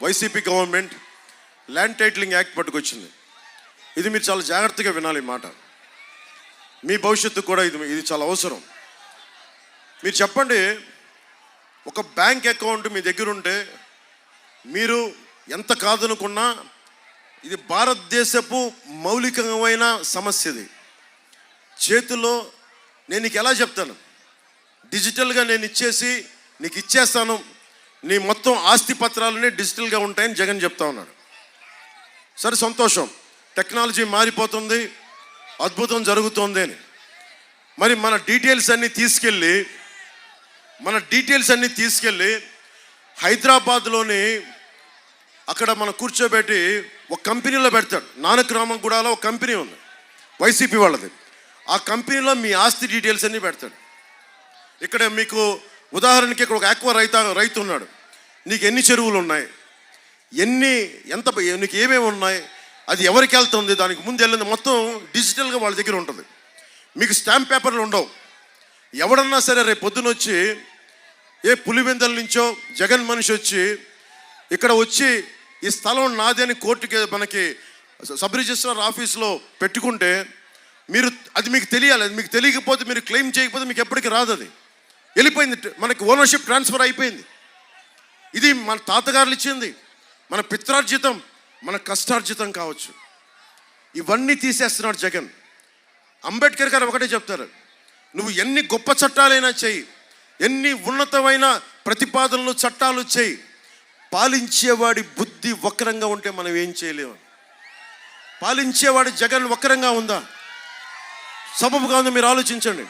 YCP government land titling act పట్టుకొచ్చింది. ఇది మీరు చాలా జాగ్రత్తగా వినాలి ఈ మాట. మీ భవిష్యత్తు కూడా ఇది చాలా అవసరం. మీరు చెప్పండి, ఒక బ్యాంక్ అకౌంట్ మీ దగ్గర ఉంటే మీరు ఎంత కాదనుకున్నా ఇది భారతదేశపు మౌలికమైన సమస్య. ఇది చేతిలో నేను నీకు ఎలా చెప్తాను, డిజిటల్గా నేను నీకు ఇచ్చేస్తాను, నీ మొత్తం ఆస్తి పత్రాలన్నీ డిజిటల్గా ఉంటాయని జగన్ చెప్తా ఉన్నాడు. సరే, సంతోషం, టెక్నాలజీ మారిపోతుంది, అద్భుతం జరుగుతుంది అని. మరి మన డీటెయిల్స్ అన్నీ తీసుకెళ్ళి హైదరాబాద్లోని అక్కడ మనం కూర్చోబెట్టి ఒక కంపెనీలో పెడతాడు. నానక్రామగూడలో ఒక కంపెనీ ఉంది, వైసీపీ వాళ్ళది. ఆ కంపెనీలో మీ ఆస్తి డీటెయిల్స్ అన్నీ పెడతాడు. ఇక్కడ మీకు ఉదాహరణకి ఇక్కడ ఒక ఆక్వా రైతు ఉన్నాడు. నీకు ఎన్ని చెరువులు ఉన్నాయి, నీకు ఏమేమి ఉన్నాయి, అది ఎవరికి వెళ్తుంది, దానికి ముందు వెళ్ళింది మొత్తం డిజిటల్గా వాళ్ళ దగ్గర ఉంటుంది. మీకు స్టాంప్ పేపర్లు ఉండవు. ఎవడన్నా సరే రేపు పొద్దున వచ్చి ఏ పులివెందల నుంచో జగన్ మనిషి వచ్చి ఇక్కడ వచ్చి ఈ స్థలం నాది అని కోర్టుకి మనకి సబ్ రిజిస్ట్రార్ ఆఫీస్లో పెట్టుకుంటే అది మీకు తెలియాలి. అది మీకు తెలియకపోతే, మీరు క్లెయిమ్ చేయకపోతే మీకు ఎప్పటికీ రాదు. అది వెళ్ళిపోయింది, మనకి ఓనర్షిప్ ట్రాన్స్ఫర్ అయిపోయింది. ఇది మన తాతగారులు ఇచ్చింది, మన పిత్రార్జితం, మన కష్టార్జితం కావచ్చు. ఇవన్నీ తీసేస్తున్నాడు జగన్. అంబేద్కర్ గారు ఒకటే చెప్తారు, నువ్వు ఎన్ని గొప్ప చట్టాలైనా చెయ్యి, ఎన్ని ఉన్నతమైన ప్రతిపాదనలు చట్టాలు చెయ్యి, పాలించేవాడి బుద్ధి వక్రంగా ఉంటే మనం ఏం చేయలేము. పాలించేవాడి జగన్ వక్రంగా ఉందా? సబబుగా ఉందో మీరు ఆలోచించండి.